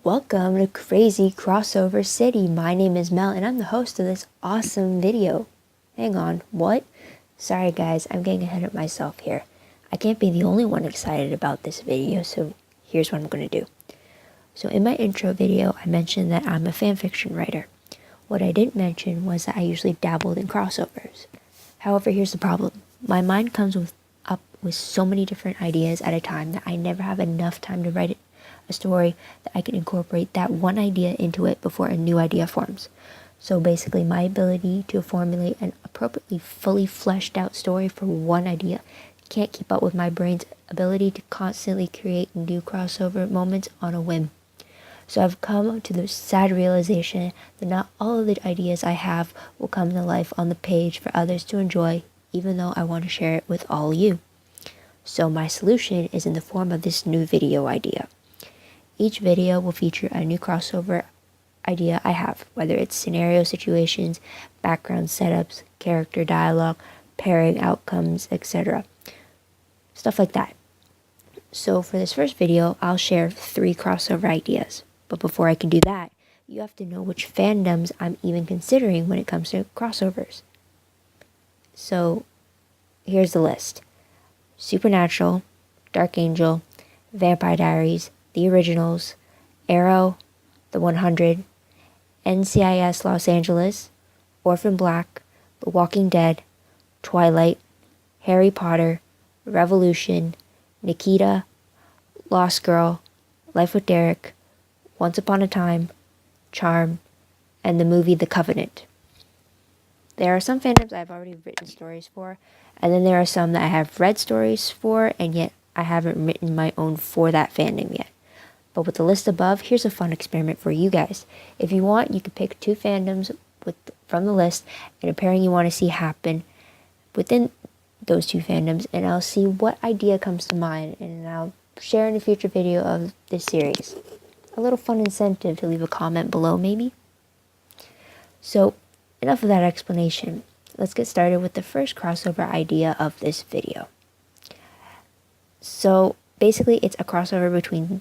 Welcome to Crazy Crossover City. My name is Mel and I'm the host of this awesome video. Hang on, what? Sorry guys, I'm getting ahead of myself here. I can't be the only one excited about this video, so here's what I'm going to do. So in my intro video, I mentioned that I'm a fanfiction writer. What I didn't mention was that I usually dabbled in crossovers. However, here's the problem. My mind comes up with so many different ideas at a time that I never have enough time to write a story that I can incorporate that one idea into it before a new idea forms. So basically, my ability to formulate an appropriately fully fleshed out story for one idea can't keep up with my brain's ability to constantly create new crossover moments on a whim. So I've come to the sad realization that not all of the ideas I have will come to life on the page for others to enjoy, even though I want to share it with all you. So my solution is in the form of this new video idea. Each video will feature a new crossover idea I have, whether it's scenario situations, background setups, character dialogue, pairing outcomes, etc. Stuff like that. So for this first video, I'll share 3 crossover ideas. But before I can do that, you have to know which fandoms I'm even considering when it comes to crossovers. So here's the list. Supernatural, Dark Angel, Vampire Diaries, The Originals, Arrow, The 100, NCIS Los Angeles, Orphan Black, The Walking Dead, Twilight, Harry Potter, Revolution, Nikita, Lost Girl, Life with Derek, Once Upon a Time, Charm, and the movie The Covenant. There are some fandoms I've already written stories for, and then there are some that I have read stories for, and yet I haven't written my own for that fandom yet. But with the list above, here's a fun experiment for you guys. If you want, you can pick 2 fandoms from the list and a pairing you want to see happen within those 2 fandoms, and I'll see what idea comes to mind, and I'll share in a future video of this series. A little fun incentive to leave a comment below, maybe. So, enough of that explanation. Let's get started with the first crossover idea of this video. So, basically, it's a crossover between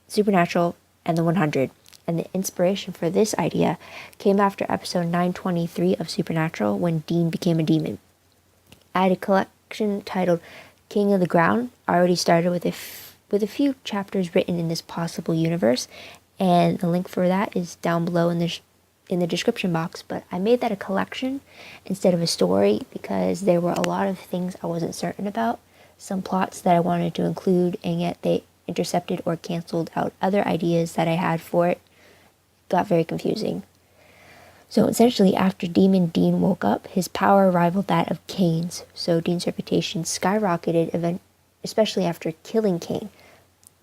Supernatural and The 100, and the inspiration for this idea came after episode 923 of Supernatural when Dean became a demon. I had a collection titled King of the Ground already started with a few chapters written in this possible universe, and the link for that is down below in the description box. But I made that a collection instead of a story because there were a lot of things I wasn't certain about, some plots that I wanted to include, and yet they intercepted or canceled out other ideas that I had for it. Got very confusing. So essentially, after Demon Dean woke up, his power rivaled that of Cain's, so Dean's reputation skyrocketed, especially after killing Cain.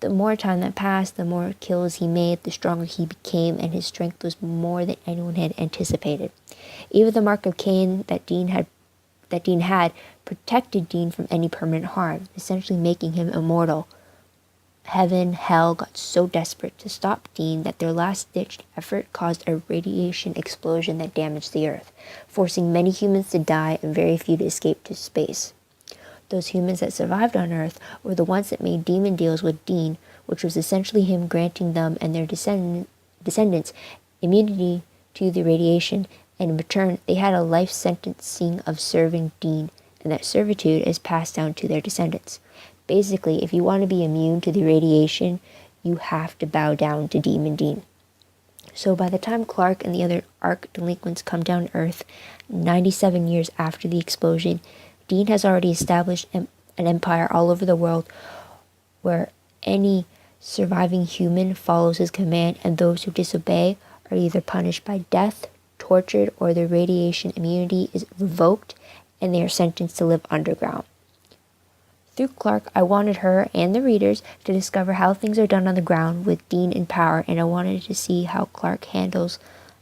The more time that passed, the more kills he made, the stronger he became, and his strength was more than anyone had anticipated. Even the mark of Cain that Dean had protected Dean from any permanent harm, essentially making him immortal. Heaven, hell got so desperate to stop Dean that their last-ditch effort caused a radiation explosion that damaged the Earth, forcing many humans to die and very few to escape to space. Those humans that survived on Earth were the ones that made demon deals with Dean, which was essentially him granting them and their descendants immunity to the radiation, and in return they had a life sentencing of serving Dean, and that servitude is passed down to their descendants. Basically, if you want to be immune to the radiation, you have to bow down to Demon Dean. So by the time Clark and the other ARC delinquents come down to Earth, 97 years after the explosion, Dean has already established an empire all over the world where any surviving human follows his command, and those who disobey are either punished by death, tortured, or their radiation immunity is revoked, and they are sentenced to live underground. Through Clark, I wanted her and the readers to discover how things are done on the ground with Dean in power, and I wanted to see how Clark handles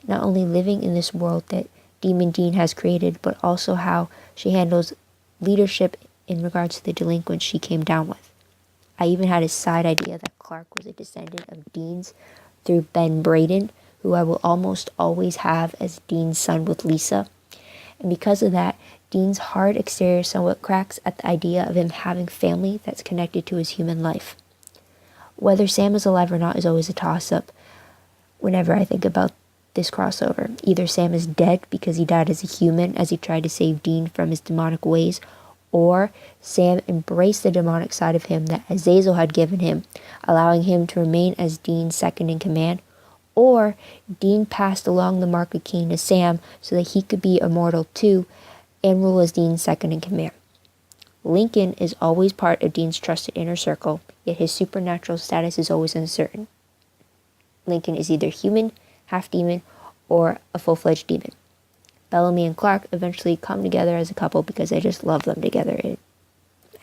not only living in this world that Demon Dean has created, but also how she handles leadership in regards to the delinquents she came down with. I even had a side idea that Clark was a descendant of Dean's through Ben Braden, who I will almost always have as Dean's son with Lisa. And because of that, Dean's hard exterior somewhat cracks at the idea of him having family that's connected to his human life. Whether Sam is alive or not is always a toss-up whenever I think about this crossover. Either Sam is dead because he died as a human as he tried to save Dean from his demonic ways, or Sam embraced the demonic side of him that Azazel had given him, allowing him to remain as Dean's second in command, or Dean passed along the mark of Cain to Sam so that he could be immortal too and rule as Dean's second in command. Lincoln is always part of Dean's trusted inner circle, yet his supernatural status is always uncertain. Lincoln is either human, half-demon, or a full-fledged demon. Bellamy and Clark eventually come together as a couple because I just love them together.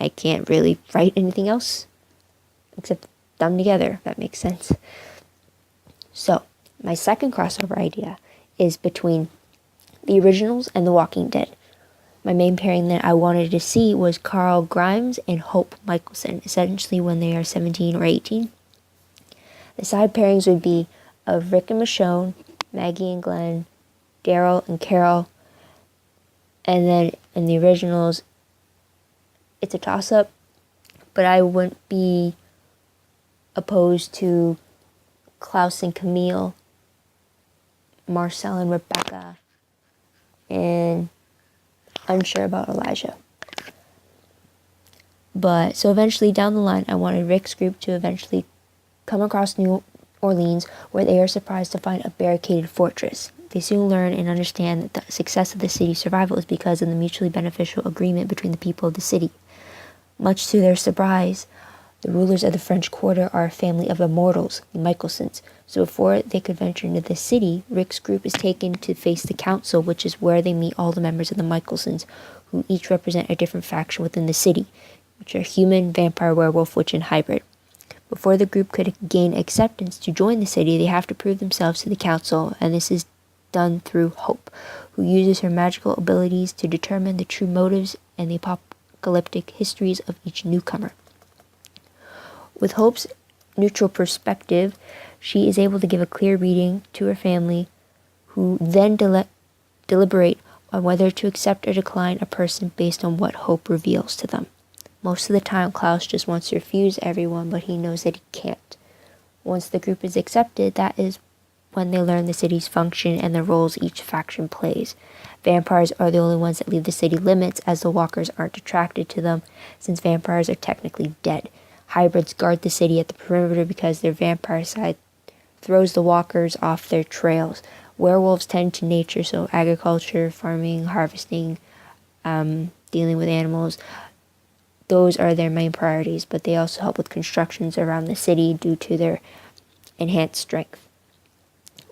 I can't really write anything else except them together, if that makes sense. So, my second crossover idea is between the originals and The Walking Dead. My main pairing that I wanted to see was Carl Grimes and Hope Michelson, essentially when they are 17 or 18. The side pairings would be of Rick and Michonne, Maggie and Glen, Daryl and Carol, and then in the originals, it's a toss-up, but I wouldn't be opposed to Klaus and Klamille, Marcel and Rebecca, and unsure about Elijah. But so eventually down the line, I wanted Rick's group to eventually come across New Orleans, where they are surprised to find a barricaded fortress. They soon learn and understand that the success of the city's survival is because of the mutually beneficial agreement between the people of the city. Much to their surprise, the rulers of the French Quarter are a family of immortals, the Michelsons. So before they could venture into the city, Rick's group is taken to face the council, which is where they meet all the members of the Michelsons, who each represent a different faction within the city, which are human, vampire, werewolf, witch, and hybrid. Before the group could gain acceptance to join the city, they have to prove themselves to the council, and this is done through Hope, who uses her magical abilities to determine the true motives and the apocalyptic histories of each newcomer. With Hope's neutral perspective, she is able to give a clear reading to her family, who then deliberate on whether to accept or decline a person based on what Hope reveals to them. Most of the time, Klaus just wants to refuse everyone, but he knows that he can't. Once the group is accepted, that is when they learn the city's function and the roles each faction plays. Vampires are the only ones that leave the city limits, as the walkers aren't attracted to them, since vampires are technically dead. Hybrids guard the city at the perimeter because their vampire side throws the walkers off their trails. Werewolves tend to nature, so agriculture, farming, harvesting, dealing with animals, those are their main priorities, but they also help with constructions around the city due to their enhanced strength.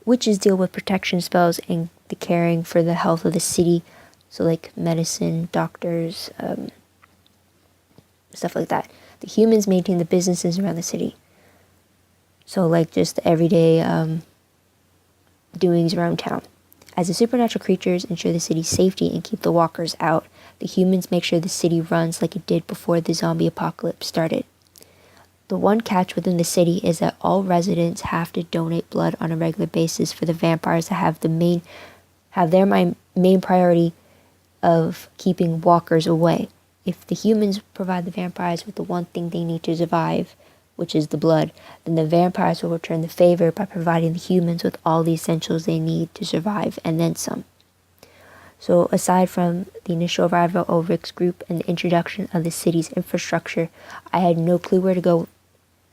Witches deal with protection spells and the caring for the health of the city, so like medicine, doctors, stuff like that. The humans maintain the businesses around the city, so like just the everyday doings around town. As the supernatural creatures ensure the city's safety and keep the walkers out, the humans make sure the city runs like it did before the zombie apocalypse started. The one catch within the city is that all residents have to donate blood on a regular basis for the vampires to have their main priority of keeping walkers away. If the humans provide the vampires with the one thing they need to survive, which is the blood, then the vampires will return the favor by providing the humans with all the essentials they need to survive, and then some. So aside from the initial arrival of Rick's group and the introduction of the city's infrastructure, I had no clue where to go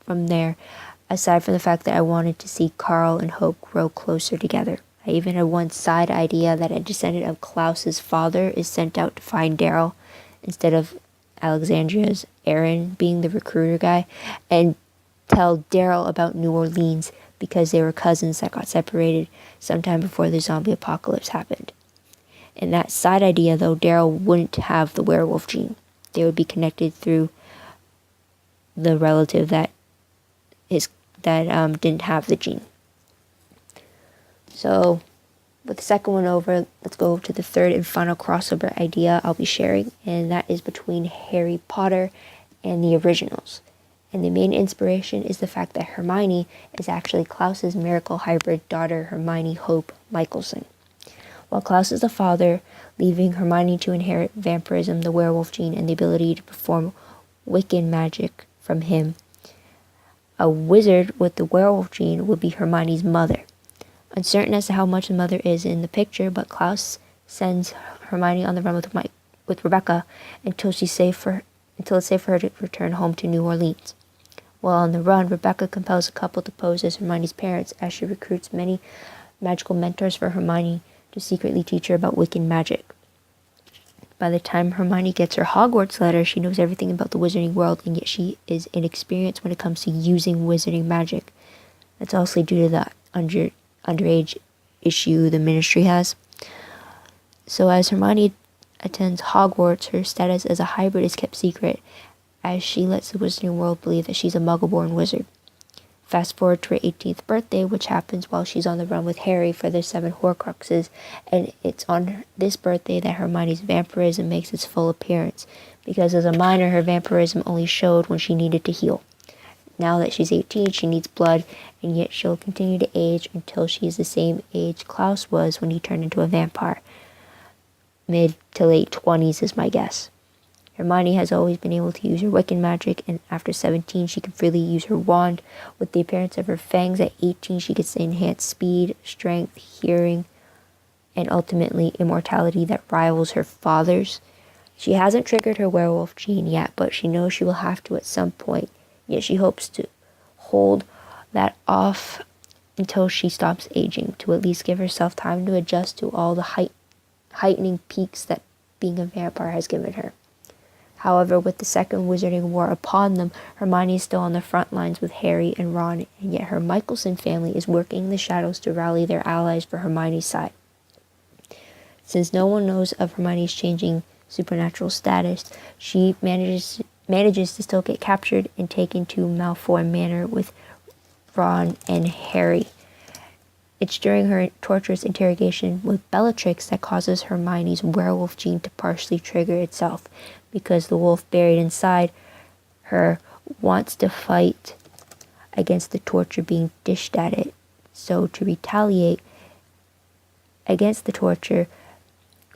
from there, aside from the fact that I wanted to see Carl and Hope grow closer together. I even had one side idea that a descendant of Klaus's father is sent out to find Daryl, instead of Alexandria's Aaron being the recruiter guy, and tell Daryl about New Orleans because they were cousins that got separated sometime before the zombie apocalypse happened. In that side idea, though, Daryl wouldn't have the werewolf gene. They would be connected through the relative that didn't have the gene. So, with the second one over, let's go to the third and final crossover idea I'll be sharing, and that is between Harry Potter and the originals. And the main inspiration is the fact that Hermione is actually Klaus's miracle hybrid daughter, Hermione Hope Michelson. While Klaus is the father, leaving Hermione to inherit vampirism, the werewolf gene, and the ability to perform Wiccan magic from him. a wizard with the werewolf gene would be Hermione's mother. Uncertain as to how much the mother is in the picture, but Klaus sends Hermione on the run with Rebecca until it's safe for her to return home to New Orleans. While on the run, Rebecca compels the couple to pose as Hermione's parents as she recruits many magical mentors for Hermione to secretly teach her about Wiccan magic. By the time Hermione gets her Hogwarts letter, she knows everything about the wizarding world, and yet she is inexperienced when it comes to using wizarding magic. That's also due to the underage issue the Ministry has. So as Hermione attends Hogwarts, her status as a hybrid is kept secret, as she lets the wizarding world believe that she's a muggle-born wizard. Fast forward to her 18th birthday, which happens while she's on the run with Harry for the 7 Horcruxes, and it's on this birthday that Hermione's vampirism makes its full appearance, because as a minor, her vampirism only showed when she needed to heal. Now that she's 18, she needs blood, and yet she'll continue to age until she is the same age Klaus was when he turned into a vampire. Mid to late 20s is my guess. Hermione has always been able to use her Wiccan magic, and after 17, she can freely use her wand. With the appearance of her fangs at 18, she gets the enhanced speed, strength, hearing, and ultimately immortality that rivals her father's. She hasn't triggered her werewolf gene yet, but she knows she will have to at some point, yet she hopes to hold that off until she stops aging, to at least give herself time to adjust to all the heightening peaks that being a vampire has given her. However, with the Second Wizarding War upon them, Hermione is still on the front lines with Harry and Ron, and yet her Michelson family is working in the shadows to rally their allies for Hermione's side. Since no one knows of Hermione's changing supernatural status, she manages to still get captured and taken to Malfoy Manor with Ron and Harry. It's during her torturous interrogation with Bellatrix that causes Hermione's werewolf gene to partially trigger itself, because the wolf buried inside her wants to fight against the torture being dished at it. So to retaliate against the torture,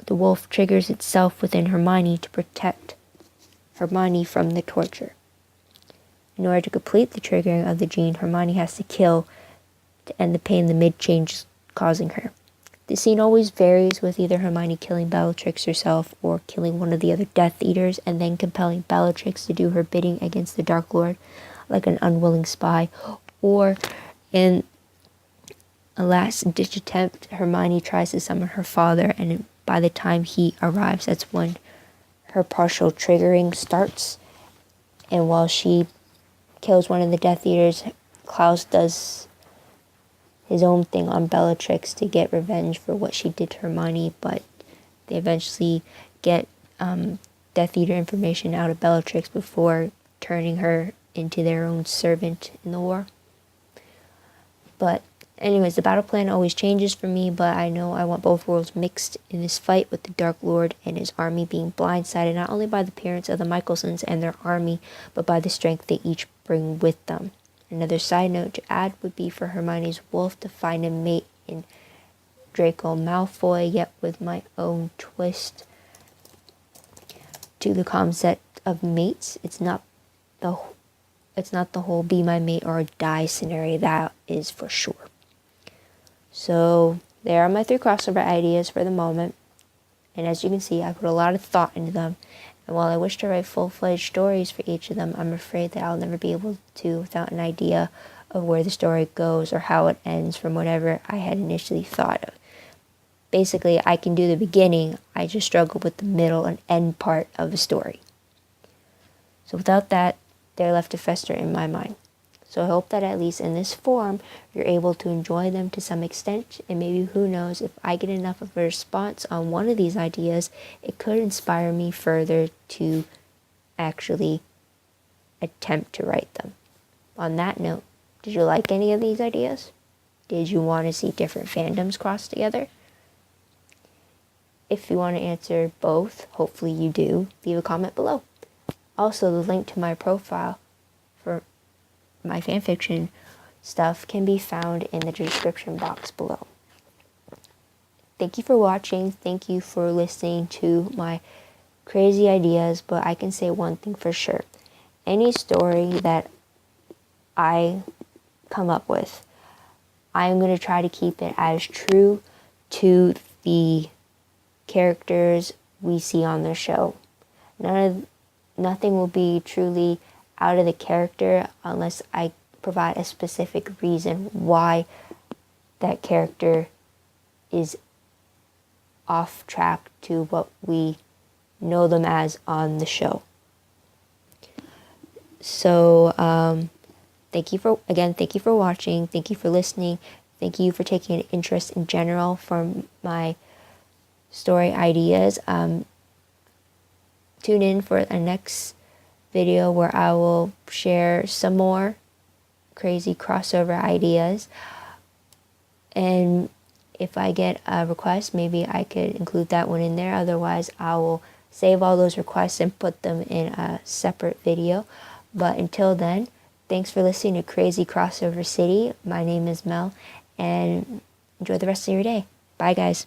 the wolf triggers itself within Hermione to protect Hermione from the torture. In order to complete the triggering of the gene, Hermione has to kill to end the pain the mid-change is causing her. The scene always varies, with either Hermione killing Bellatrix herself or killing one of the other Death Eaters and then compelling Bellatrix to do her bidding against the Dark Lord like an unwilling spy, or in a last-ditch attempt, Hermione tries to summon her father, and by the time he arrives, that's when her partial triggering starts. And while she kills one of the Death Eaters, Klaus does his own thing on Bellatrix to get revenge for what she did to Hermione, but they eventually get Death Eater information out of Bellatrix before turning her into their own servant in the war. But anyways, the battle plan always changes for me, but I know I want both worlds mixed in this fight, with the Dark Lord and his army being blindsided not only by the appearance of the Michelsons and their army, but by the strength they each bring with them. Another side note to add would be for Hermione's wolf to find a mate in Draco Malfoy, yet with my own twist to the concept of mates. It's not the whole be my mate or die scenario, that is for sure. So there are my 3 crossover ideas for the moment, and as you can see, I put a lot of thought into them. And while I wish to write full-fledged stories for each of them, I'm afraid that I'll never be able to without an idea of where the story goes or how it ends from whatever I had initially thought of. Basically, I can do the beginning, I just struggle with the middle and end part of a story. So without that, they're left to fester in my mind. So I hope that at least in this form, you're able to enjoy them to some extent, and maybe, who knows, if I get enough of a response on one of these ideas, it could inspire me further to actually attempt to write them. On that note, did you like any of these ideas? Did you want to see different fandoms crossed together? If you want to answer both, hopefully you do, leave a comment below. Also, the link to my profile for my fanfiction stuff can be found in the description box below. Thank you for watching. Thank you for listening to my crazy ideas, but I can say one thing for sure. Any story that I come up with. I'm going to try to keep it as true to the characters we see on the show. Nothing will be truly out of the character unless I provide a specific reason why that character is off track to what we know them as on the show. So, thank you for watching. Thank you for listening. Thank you for taking an interest in general for my story ideas. Tune in for the next video where I will share some more crazy crossover ideas. And if I get a request, maybe I could include that one in there. Otherwise, I will save all those requests and put them in a separate video. But until then, thanks for listening to Crazy Crossover City. My name is Mel, and enjoy the rest of your day. Bye, guys.